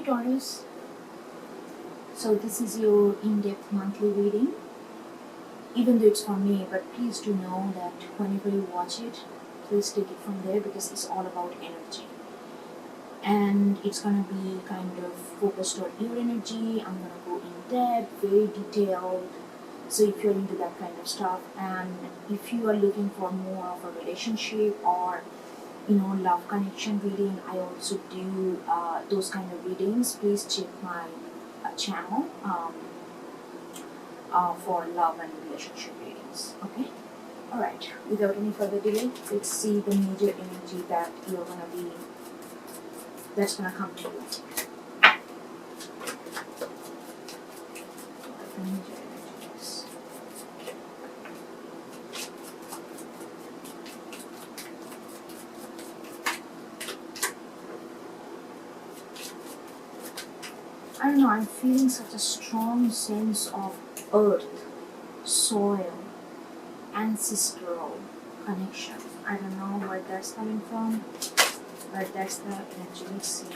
Hi Taurus. So this is your in-depth monthly reading. Even though it's for me, but please do know that whenever you watch it, please take it from there because it's all about energy. And it's gonna be kind of focused on your energy. I'm gonna go in depth, very detailed. So if you're into that kind of stuff, and if you are looking for more of a relationship or love connection reading, I also do those kind of readings. Please check my channel for love and relationship readings. Okay. All right. Without any further delay, let's see the major energy that you're gonna be. That's gonna come to you. The major energies. I don't know, I'm feeling such a strong sense of earth, soil, ancestral connection. I don't know where that's coming from, but that's the energy. Let's see.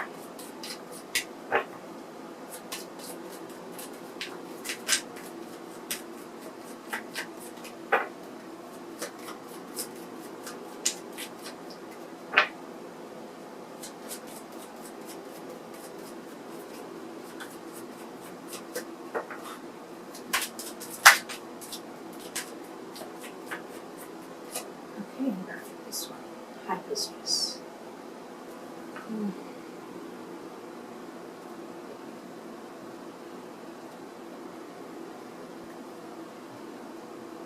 Okay, this one, hyperspace.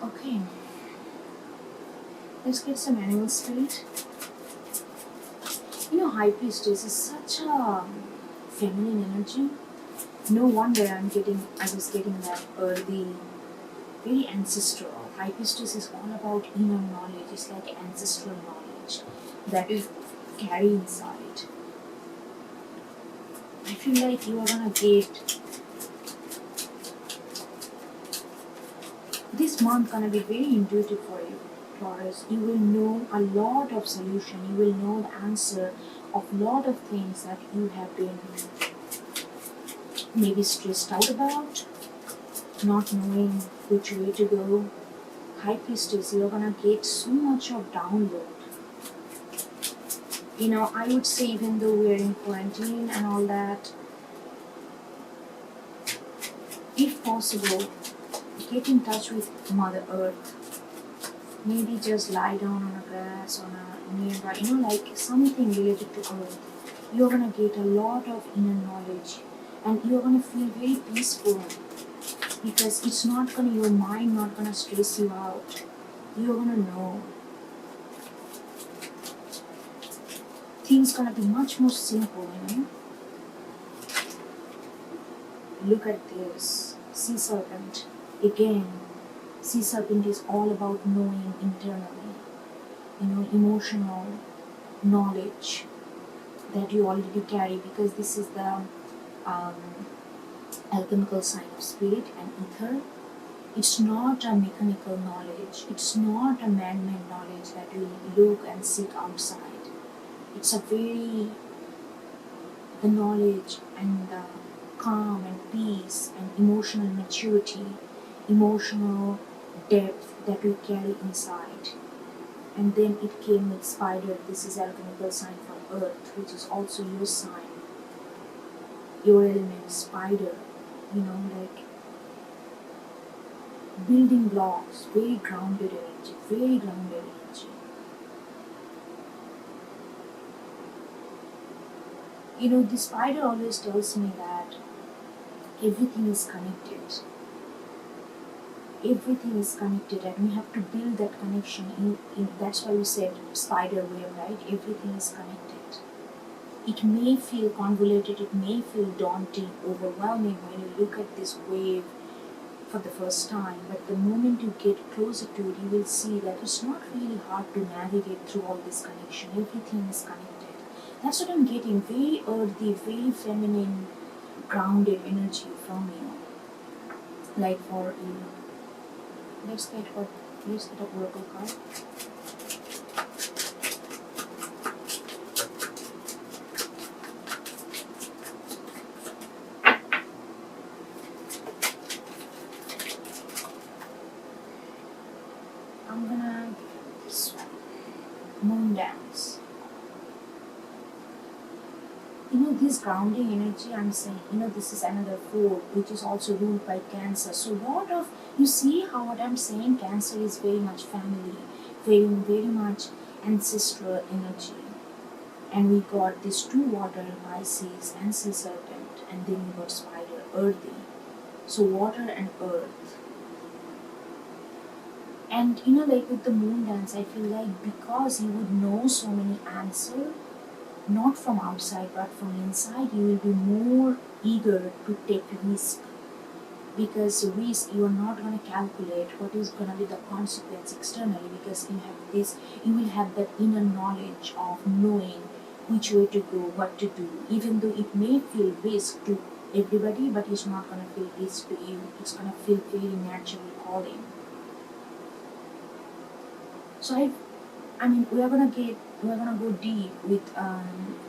Okay, let's get some animal spirit. High priestess is such a feminine energy. No wonder I was getting that earthy, very ancestral. High priestess is all about inner knowledge. It's like ancestral knowledge that you carry inside. I feel like you are gonna get this month gonna be very intuitive for you, Taurus. You will know a lot of solution. You will know the answer of lot of things that you have been maybe stressed out about, not knowing which way to go. High priestess, you're gonna get so much of download. I would say even though we're in quarantine and all that, if possible, get in touch with Mother Earth. Maybe just lie down on a grass on a nearby, like something related to Earth. You're gonna get a lot of inner knowledge and you're gonna feel very peaceful because it's not gonna, your mind not gonna stress you out. You're gonna know. Things gonna be much more simple, Look at this. Sea serpent. Again, sea serpent is all about knowing internally, emotional knowledge that you already carry because this is the alchemical sign of spirit and ether. It's not a mechanical knowledge. It's not a man-made knowledge that we look and seek outside. It's the knowledge and the calm and peace and emotional maturity, emotional depth that we carry inside. And then it came with spider. This is alchemical sign from earth, which is also your sign, your element, spider, like building blocks, very grounded energy, very grounded energy. The spider always tells me that everything is connected. Everything is connected and we have to build that connection. That's why we said spider web, right? Everything is connected. It may feel convoluted, it may feel daunting, overwhelming when you look at this wave for the first time, but the moment you get closer to it, you will see that it's not really hard to navigate through all this connection. Everything is connected. That's what I'm getting. Very earthy, very feminine, grounded energy from you. Like for you. Let's get a oracle card. Moon dance. This grounding energy, I'm saying, this is another four, which is also ruled by Cancer. So you see how what I'm saying, Cancer is very much family, very, very much ancestral energy. And we got these two water, Pisces and Sea Serpent, and then we got Spider, earthy. So water and earth. And like with the moon dance, I feel like because you would know so many answers, not from outside but from inside, you will be more eager to take risk. Because risk, you are not going to calculate what is going to be the consequence externally, because you will have that inner knowledge of knowing which way to go, what to do, even though it may feel risk to everybody, but it's not going to feel risk to you. It's going to feel very natural calling. So we're gonna go deep with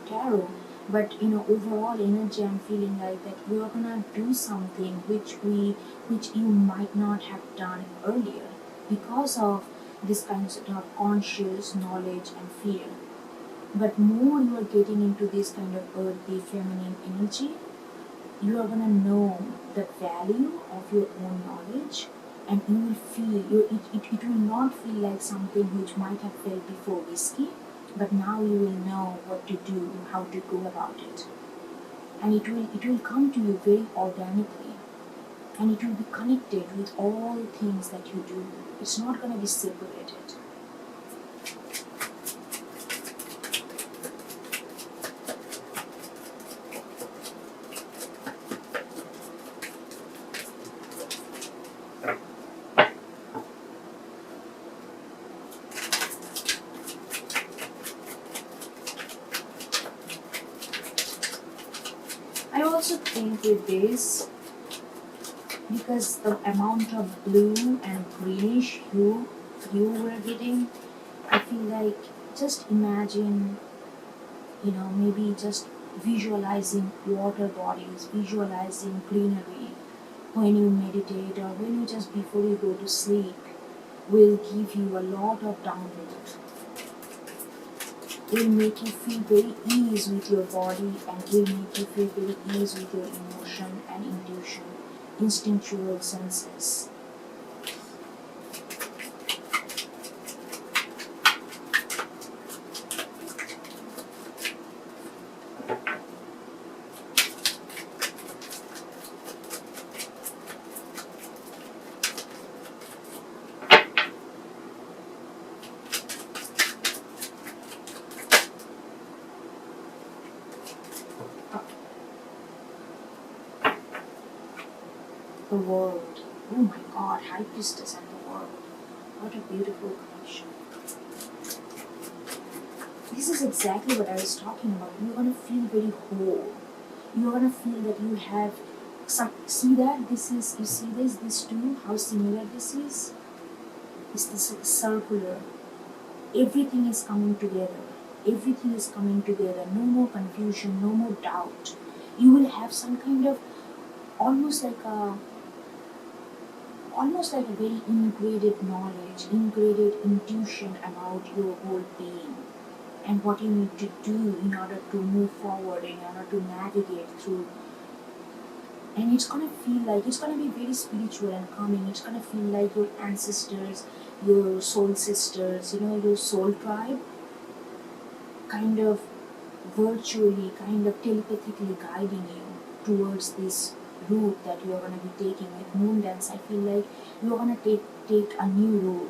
tarot, but overall energy, I'm feeling like that we are gonna do something which you might not have done earlier because of this kind of conscious knowledge and fear. But more you are getting into this kind of earthy feminine energy, you are gonna know the value of your own knowledge, and you will feel it will not feel like something which might have felt before risky, but now you will know what to do, how to go about it, and it will come to you very organically, and it will be connected with all things that you do. It's not going to be separated. I also think with this, because the amount of blue and greenish hue you were getting, I feel like just imagine, maybe just visualizing water bodies, visualizing greenery when you meditate or when you just before you go to sleep will give you a lot of download. It will make you feel very ease with your body, and it will make you feel very ease with your emotion and intuition, instinctual senses. The world. Oh my God, High Priestess and the world. What a beautiful connection. This is exactly what I was talking about. You're gonna feel very whole. You're gonna feel that you have see that you see this too, how similar this is? It's this circular. Everything is coming together. Everything is coming together. No more confusion, no more doubt. You will have some kind of almost like a very integrated knowledge, integrated intuition about your whole being and what you need to do in order to move forward, in order to navigate through. And it's gonna feel like it's gonna be very spiritual and calming. It's gonna feel like your ancestors, your soul sisters, your soul tribe, kind of virtually, kind of telepathically guiding you towards this route that you're going to be taking with moon dance. I feel like you're going to take a new road,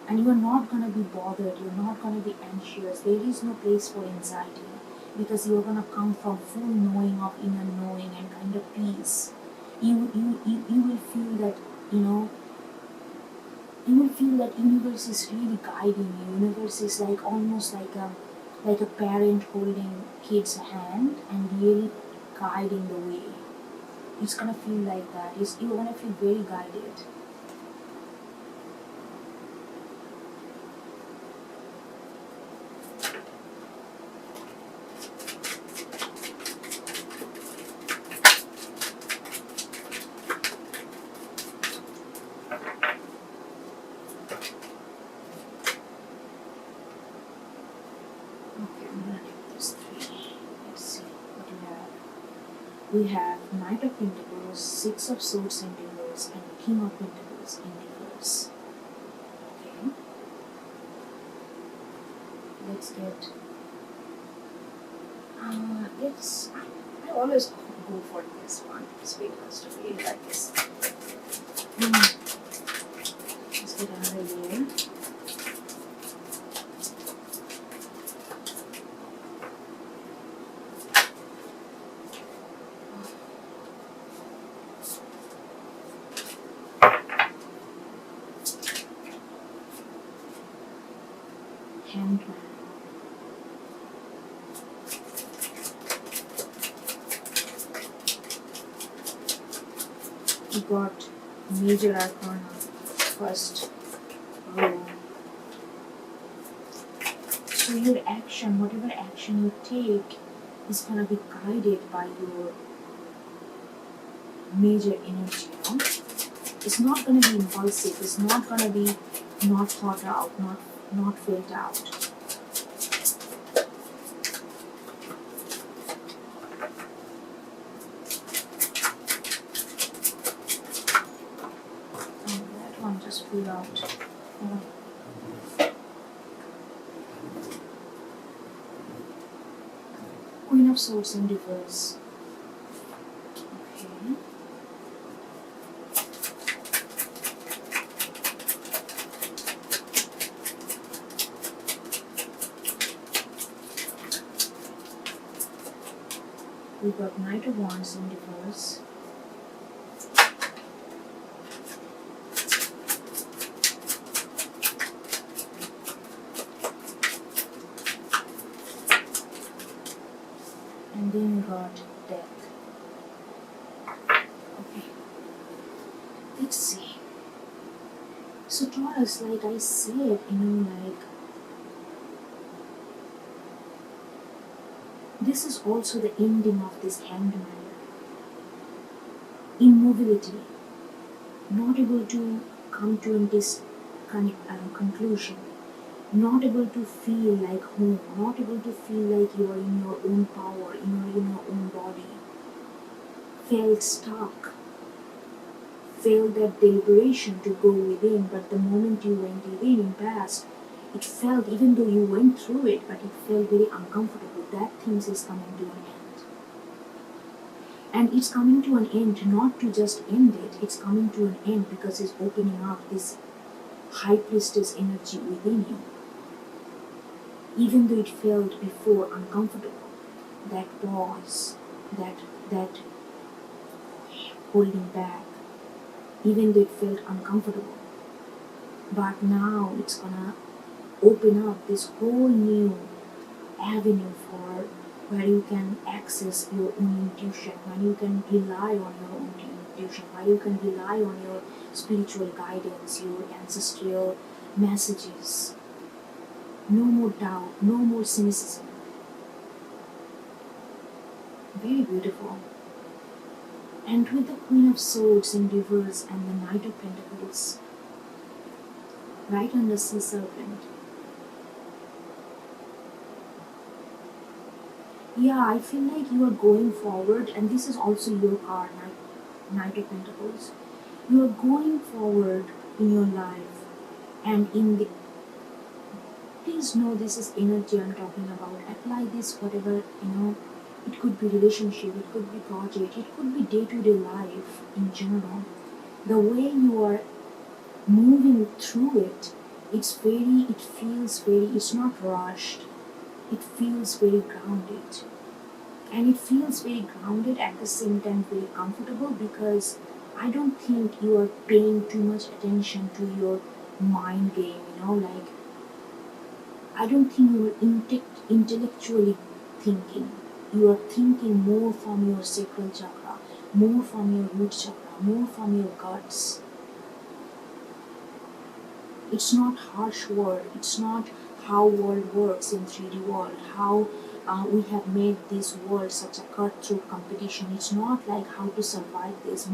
and you're not going to be bothered, you're not going to be anxious. There is no place for anxiety, because you're going to come from full knowing of inner knowing and kind of peace. You will feel that, you will feel that universe is really guiding you. Universe is like almost like a parent holding kid's hand and really guiding the way. It's gonna feel like that. You're gonna feel very guided. We have Knight of Pentacles, Six of Swords in reverse, and King of Pentacles in reverse. Okay. Let's get. I always go for this one. Spellcasters really like this. Let's get another layer. Hangman. We got Major Arcana, first row. So your action, whatever action you take, is gonna be guided by your major energy. You know? It's not gonna be impulsive. It's not gonna be not thought out, not felt out. That one just flew out. Queen of Swords in reverse. Okay. We got Knight of Wands in reverse. And then we got Death. Okay. Let's see. So Taurus, like I said, this is also the ending of this Hanged Man. Immobility. Not able to come to this conclusion. Not able to feel like home. Not able to feel like you are in your own power, in your own body. Felt stuck. Felt that deliberation to go within, but the moment you went within in past, it felt, even though you went through it, but it felt very uncomfortable. That things is coming to an end. And it's coming to an end not to just end it, it's coming to an end because it's opening up this high priestess energy within you. Even though it felt before uncomfortable, that pause, that holding back, even though it felt uncomfortable. But now it's gonna open up this whole new avenue for where you can access your own intuition, when you can rely on your own intuition, where you can rely on your spiritual guidance, your ancestral messages. No more doubt, no more cynicism. Very beautiful. And with the Queen of Swords in reverse and the Knight of Pentacles right under Sea Serpent. Yeah, I feel like you are going forward, and this is also your card, Knight of Pentacles. You are going forward in your life, and please know this is energy I'm talking about. Apply this whatever, it could be relationship, it could be project, it could be day-to-day life in general. The way you are moving through it, it's not rushed. It feels very grounded. And it feels very grounded at the same time very comfortable, because I don't think you are paying too much attention to your mind game, I don't think you are intellectually thinking. You are thinking more from your sacral chakra, more from your root chakra, more from your guts. It's not harsh word. It's not how world works in 3D world, how we have made this world such a cutthroat competition. It's not like how to survive this.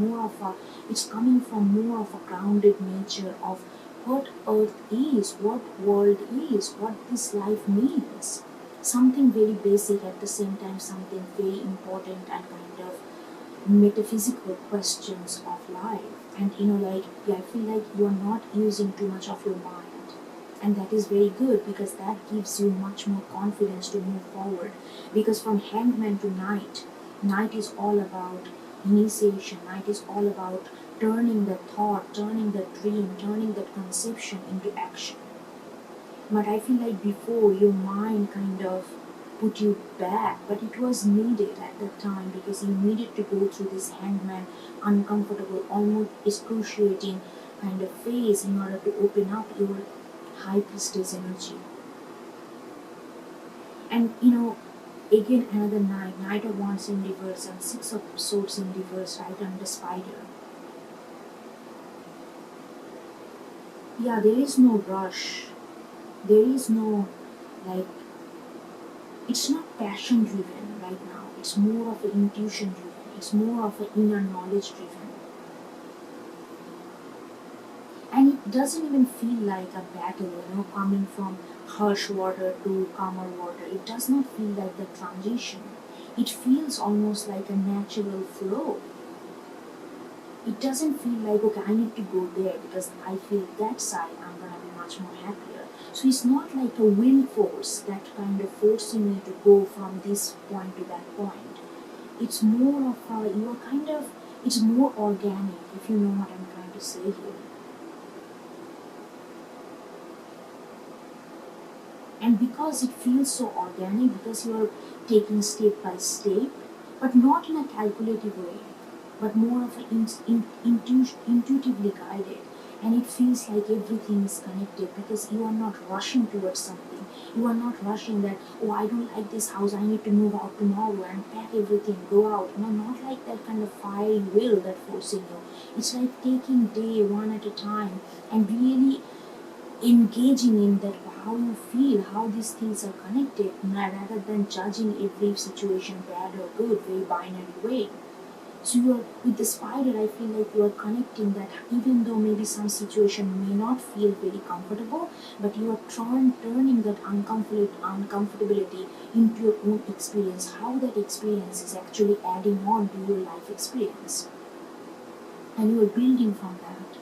It's coming from more of a grounded nature of what earth is, what world is, what this life means. Something very basic, at the same time something very important and kind of metaphysical questions of life. And like, I feel like you are not using too much of your mind, and that is very good, because that gives you much more confidence to move forward. Because from hangman to night is all about initiation. Night is all about turning the thought, turning the dream, turning that conception into action. But I feel like before, your mind kind of put you back, but it was needed at that time, because you needed to go through this hangman, uncomfortable, almost excruciating kind of phase in order to open up your high priestess energy. And again, another Knight of Wands in reverse and Six of Swords in reverse right under Spider. Yeah, there is no rush. There is no, like, it's not passion driven right now. It's more of an intuition driven. It's more of an inner knowledge driven. And it doesn't even feel like a battle, coming from harsh water to calmer water. It does not feel like the transition. It feels almost like a natural flow. It doesn't feel like, okay, I need to go there because I feel that side I'm gonna be much more happier. So it's not like a will force that kind of forcing me to go from this point to that point. It's more of it's more organic, if you know what I'm trying to say here. And because it feels so organic, because you are taking step by step, but not in a calculative way, but more of an intuitively guided. And it feels like everything is connected, because you are not rushing towards something. You are not rushing that, oh, I don't like this house, I need to move out tomorrow and pack everything, go out. Not like that kind of fiery will that forcing you. It's like taking day one at a time and really engaging in that, how you feel, how these things are connected, rather than judging every situation bad or good, very binary way. So you are with the Spider, I feel like you are connecting that, even though maybe some situation may not feel very comfortable, but you are turning that uncomfortability into your own experience, how that experience is actually adding on to your life experience. And you are building from that.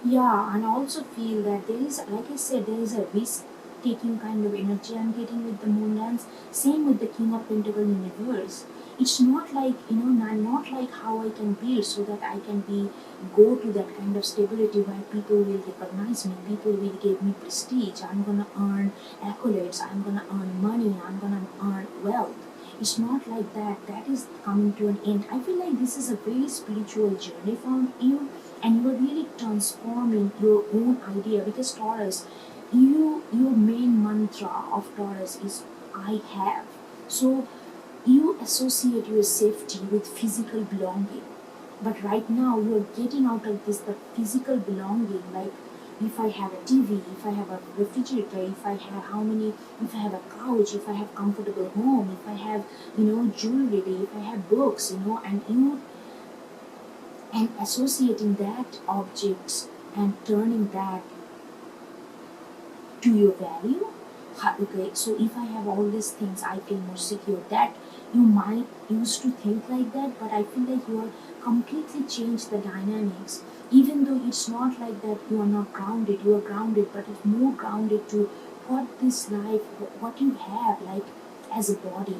Yeah, and I also feel that there is, like I said, there is a risk taking kind of energy I'm getting with the moon dance. Same with the King of Pentacles in reverse. It's not like, not like how I can build so that I can go to that kind of stability where people will recognize me, people will give me prestige, I'm gonna earn accolades, I'm gonna earn money, I'm gonna earn wealth. It's not like that. That is coming to an end. I feel like this is a very spiritual journey for you, and you are really transforming your own idea, because Taurus, your main mantra of Taurus is I have. So you associate your safety with physical belonging, but right now you are getting out of this the physical belonging, like if I have a TV, if I have a refrigerator, if I have if I have a couch, if I have comfortable home, if I have jewelry, if I have books, and associating that objects and turning that to your value. Okay, so if I have all these things, I feel more secure. That you might used to think like that, but I feel like you are completely changed the dynamics. Even though it's not like that, you are not grounded. You are grounded, but it's more grounded to what this life, what you have, like as a body.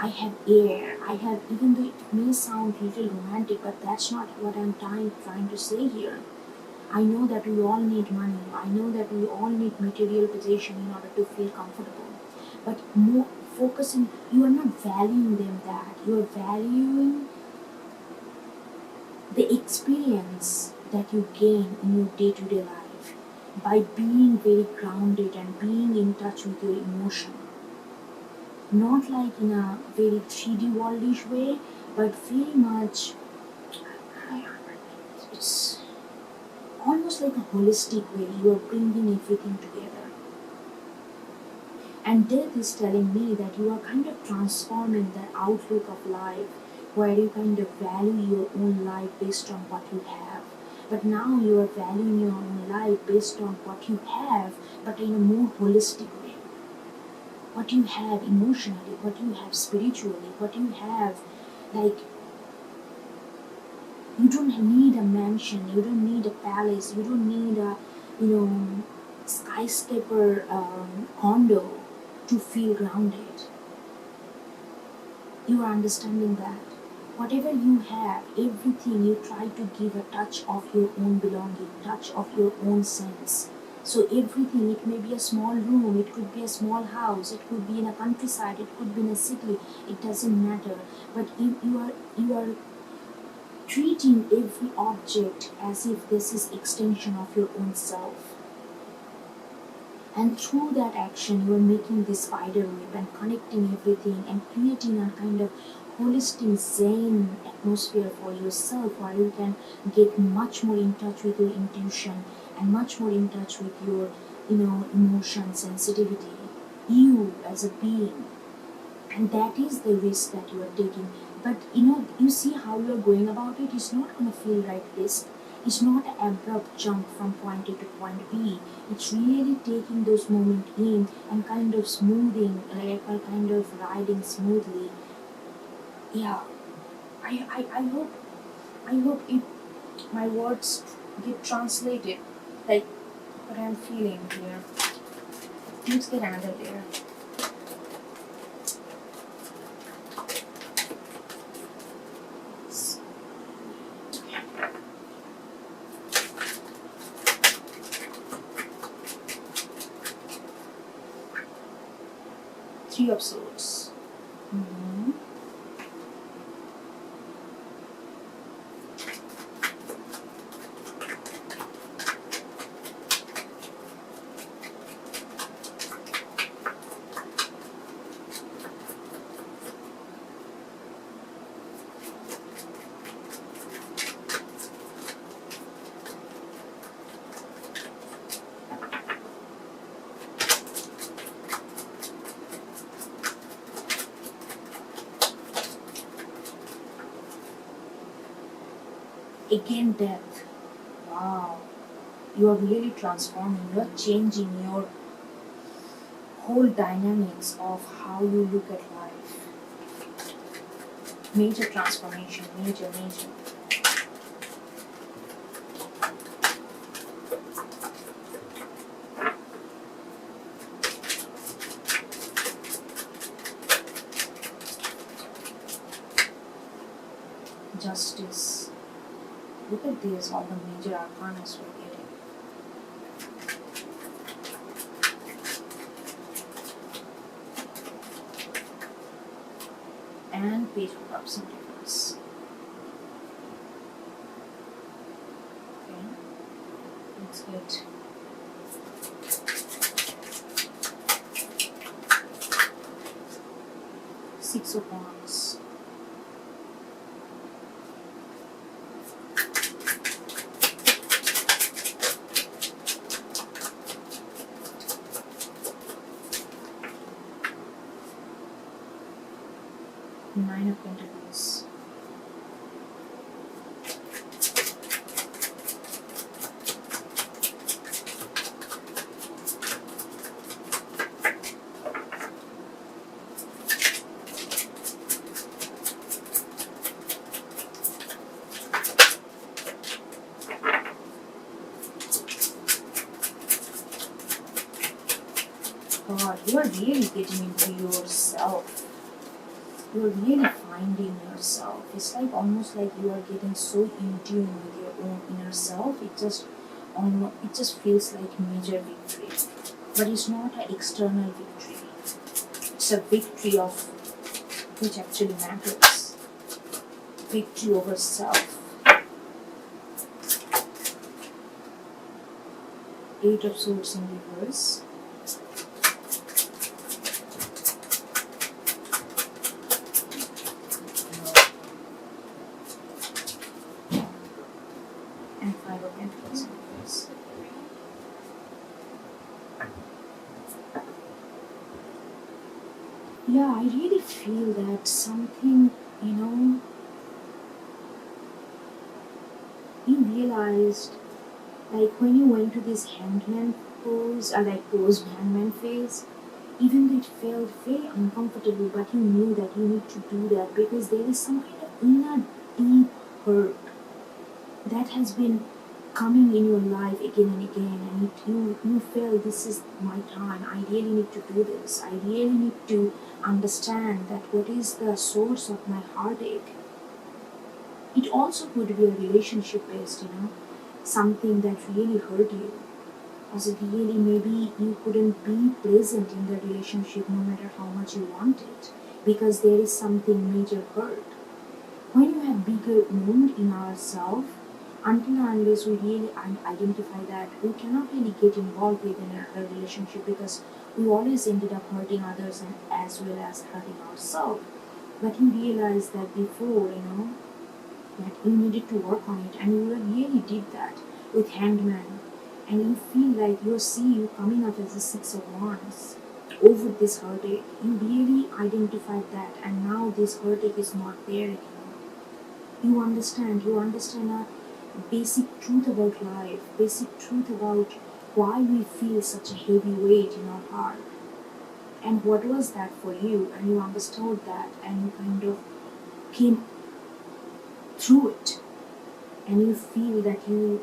I have air. I have, even though it may sound a little romantic, but that's not what I'm trying to say here. I know that we all need money. I know that we all need material possession in order to feel comfortable. But more focusing, you are not valuing them that. You are valuing the experience that you gain in your day-to-day life by being very grounded and being in touch with your emotion. Not like in a very 3D worldish way, but very much, it's almost like a holistic way. You are bringing everything together. And death is telling me that you are kind of transforming the outlook of life, where you kind of value your own life based on what you have. But now you are valuing your own life based on what you have, but in a more holistic way. what you have emotionally, what you have spiritually, what you have, like, you don't need a mansion, you don't need a palace, you don't need a, skyscraper condo to feel grounded. You are understanding that whatever you have, everything, you try to give a touch of your own belonging, touch of your own sense. So everything, it may be a small room, it could be a small house, it could be in a countryside, it could be in a city, it doesn't matter. But if you are treating every object as if this is extension of your own self. And through that action, you are making this spider web and connecting everything and creating a kind of holistic Zen atmosphere for yourself, where you can get much more in touch with your intuition and much more in touch with your, emotion sensitivity, you as a being. And that is the risk that you are taking. But you see how you are going about it. It's not going to feel like risk. It's not an abrupt jump from point A to point B. It's really taking those moments in and kind of smoothing, like, or kind of riding smoothly. Yeah, I hope if my words get translated, like what I'm feeling here. Let's get another layer. Three of Swords. Again, death. Wow. You are really transforming. You are changing your whole dynamics of how you look at life. Major transformation. Major. Justice. Look at this, all the major arcana we're getting. And Page of Cups in reverse. Okay, let's get Six of Wands. Nine of Pentacles. God, you are really getting into yourself. You are really finding yourself. It's like almost like you are getting so in tune with your own inner self. It just feels like major victory. But it's not an external victory. It's a victory of which actually matters. Victory over self. Eight of Swords in reverse. And Five of Pentacles in reverse. Yeah, I really feel that something, you realized, like when you went to this hangman pose, or like pose hangman phase, even though it felt very uncomfortable, but you knew that you need to do that because there is some kind of inner deep hurt that has been coming in your life again and again, and you felt this is my time, I really need to do this, I really need to understand that what is the source of my heartache. It also could be a relationship based, something that really hurt you. As it really maybe you couldn't be present in the relationship no matter how much you want it because there is something major hurt. When you have bigger wound in ourselves, until and unless we really identify that, we cannot really get involved with another relationship because we always ended up hurting others and as well as hurting ourselves. But you realize that before, that you needed to work on it and you really did that with Hangman. And you feel like you coming up as a Six of Wands over this heartache. You really identified that and now this heartache is not there anymore. You understand a basic truth about life, basic truth about why we feel such a heavy weight in our heart. And what was that for you? And you understood that and you kind of came through it. And you feel that you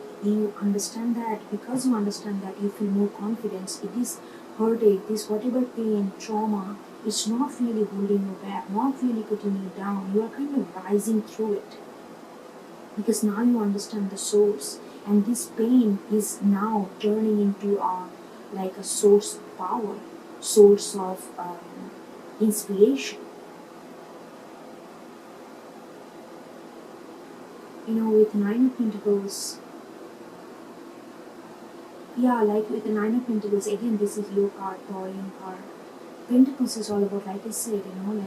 understand that. Because you understand that, you feel more confidence. This heartache, this whatever pain, trauma, it's not really holding you back, not really putting you down. You are kind of rising through it. Because now you understand the source. And this pain is now turning into like a source of power, source of inspiration. With Nine of Pentacles, like with the Nine of Pentacles, again, this is your card, Taurian card. Pentacles is all about, like I said, like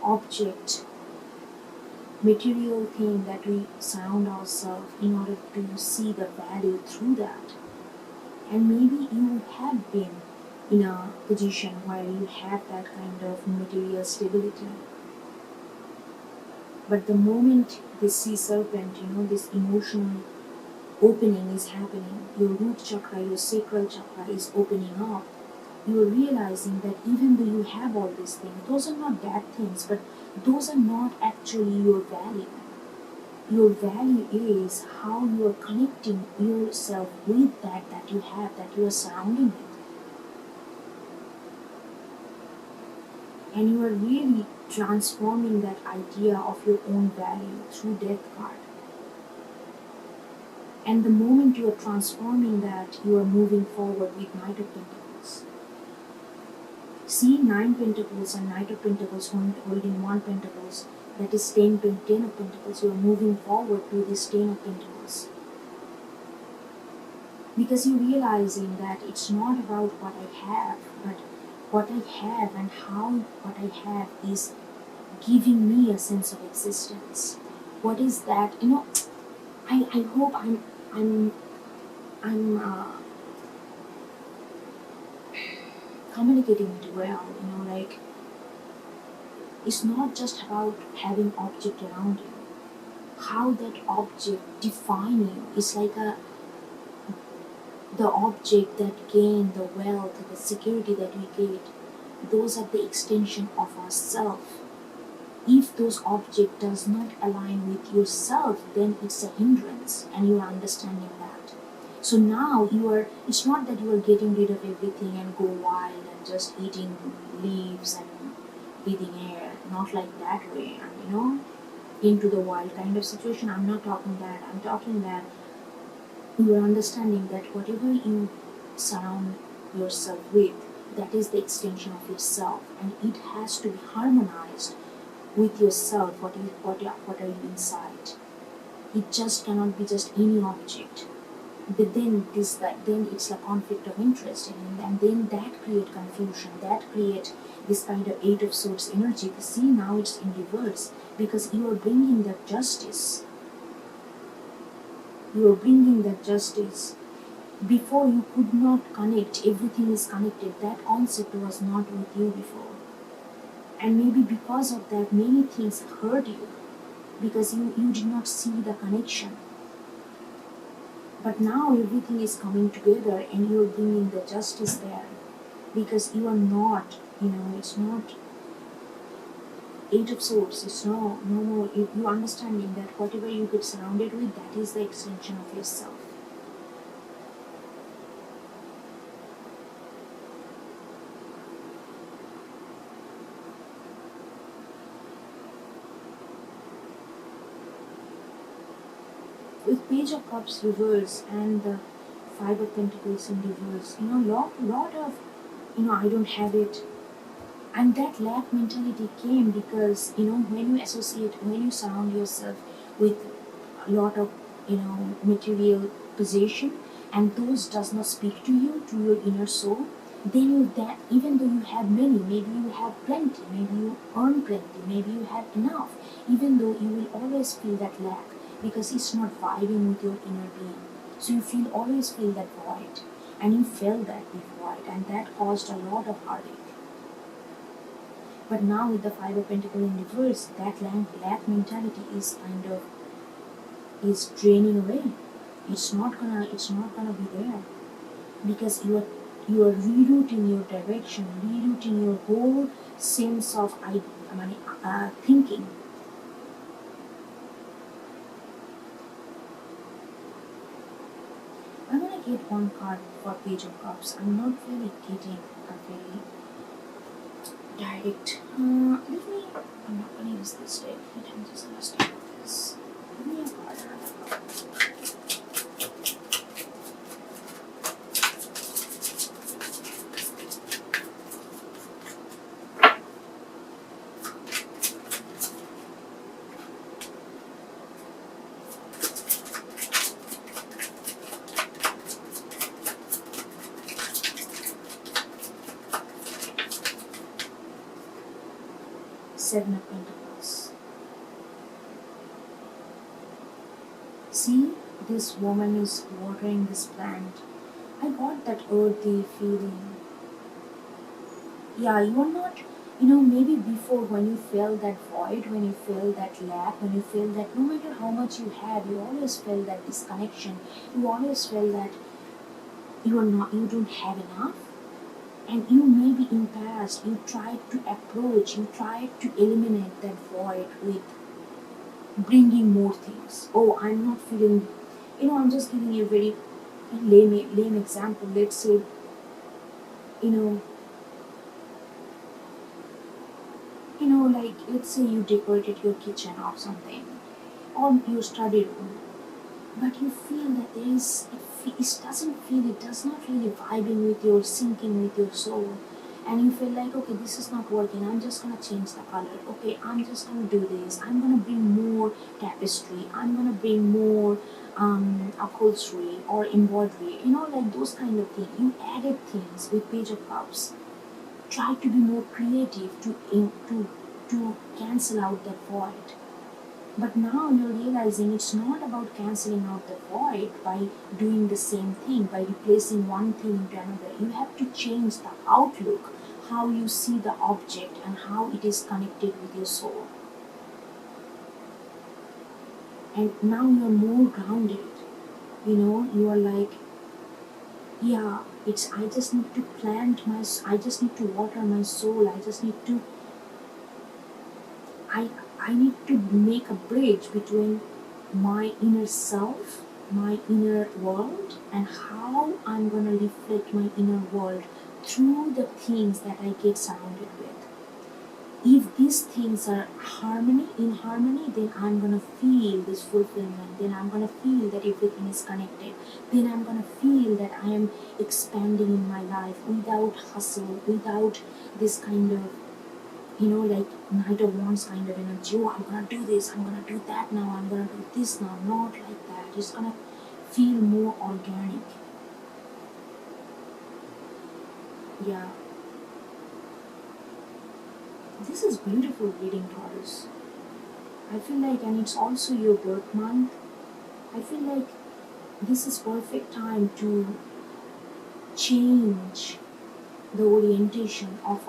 object, material thing that we surround ourselves in order to see the value through that. And maybe you have been in a position where you have that kind of material stability. But the moment this sea serpent, this emotional opening is happening, your root chakra, your sacral chakra is opening up, you are realizing that even though you have all these things, those are not bad things, but those are not actually your value. Your value is how you are connecting yourself with that you have, that you are surrounding with. And you are really transforming that idea of your own value through Death card. And the moment you are transforming that, you are moving forward with Knight of Pentacles. See Nine Pentacles and Knight of Pentacles holding one Pentacles, that is 10 of Pentacles. You are moving forward to this 10 of Pentacles. Because you're realizing that it's not about what I have, but what I have and how what I have is giving me a sense of existence. What is that? I hope I'm communicating it well. Like it's not just about having object around you. How that object define you is like the object that gain the wealth, the security that we get. Those are the extension of ourself. If those object does not align with yourself, then it's a hindrance, and you are understanding that. So now it's not that you are getting rid of everything and go wild and just eating leaves and breathing air, not like that way, and into the wild kind of situation. I'm not talking that. I'm talking that you are understanding that whatever you surround yourself with, that is the extension of yourself, and it has to be harmonized with yourself. What are you inside? It just cannot be just any object. But then it's a conflict of interest, and then that create confusion. That create this kind of Eight of Swords energy. See, now it's in reverse because you are bringing that justice. You are bringing that justice. Before you could not connect. Everything is connected. That concept was not with you before. And maybe because of that, many things hurt you because you did not see the connection. But now everything is coming together and you are bringing the justice there. because you are not, it's not Eight of Swords. It's no more. You understanding that whatever you get surrounded with, that is the extension of yourself. With Page of Cups reverse and the Five of Pentacles in reverse, lot of, I don't have it. And that lack mentality came because, when you surround yourself with a lot of, material possession, and those does not speak to you, to your inner soul, then that even though you have many, maybe you have plenty, maybe you earn plenty, maybe you have enough, even though you will always feel that lack because it's not vibing with your inner being. So you always feel that void, and you felt that before, and that caused a lot of heartache. But now with the Five of Pentacles in reverse, that lack mentality is draining away. It's not gonna be there because you are rerouting your direction, rerouting your whole sense of thinking. I'm gonna get one card for Page of Cups. I'm not really getting a very direct. I'm not gonna use this deck. I'm just gonna start with this. Give me a card, another card. Seven of Pentacles. See, this woman is watering this plant. I got that earthy feeling. Yeah, you are not, maybe before when you felt that void, when you felt that lack, when you felt that no matter how much you have, you always felt that disconnection. You always felt that you don't have enough. And you maybe in past, you tried to approach, you tried to eliminate that void with bringing more things. Oh, I'm not feeling, I'm just giving you a very lame example. Let's say, like, let's say you decorated your kitchen or something, or your study room, but you feel that it does not really vibing with your, syncing with your soul, and you feel like, okay, this is not working, I'm just gonna change the color, okay, I'm just gonna do this, I'm gonna bring more tapestry, I'm gonna bring more upholstery or embroidery, like those kind of things. You added things with Page of Cups. Try to be more creative to cancel out that void. But now you're realizing it's not about cancelling out the void by doing the same thing, by replacing one thing into another. You have to change the outlook, how you see the object and how it is connected with your soul. And now you're more grounded. You are like, yeah, I just need to I just need to water my soul, I need to make a bridge between my inner self, my inner world, and how I'm gonna reflect my inner world through the things that I get surrounded with. If these things are in harmony, then I'm gonna feel this fulfillment, then I'm gonna feel that everything is connected, then I'm gonna feel that I am expanding in my life without hustle, without this kind of, like Knight of Wands kind of energy. Oh, I'm gonna do this, I'm gonna do that now, I'm gonna do this now. Not like that. It's gonna feel more organic. Yeah. This is beautiful reading, Taurus. I feel like, and it's also your birth month, I feel like this is perfect time to change the orientation of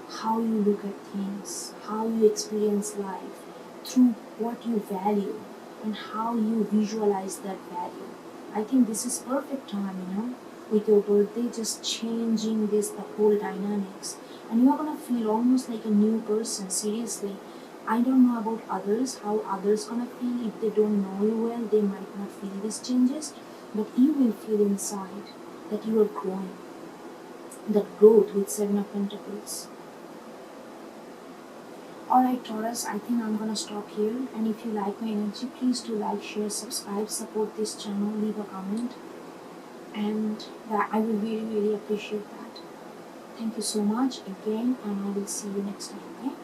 how you look at things, how you experience life, through what you value and how you visualize that value. I think this is perfect time, with your birthday, just changing the whole dynamics, and you're gonna feel almost like a new person. Seriously, I don't know about others, how others gonna feel. If they don't know you well, they might not feel these changes, but you will feel inside that you are growing. That growth with Seven of Pentacles. Alright Taurus, I think I'm gonna stop here, and if you like my energy, please do like, share, subscribe, support this channel, leave a comment, and that I will really appreciate that. Thank you so much again, and I will see you next time, okay?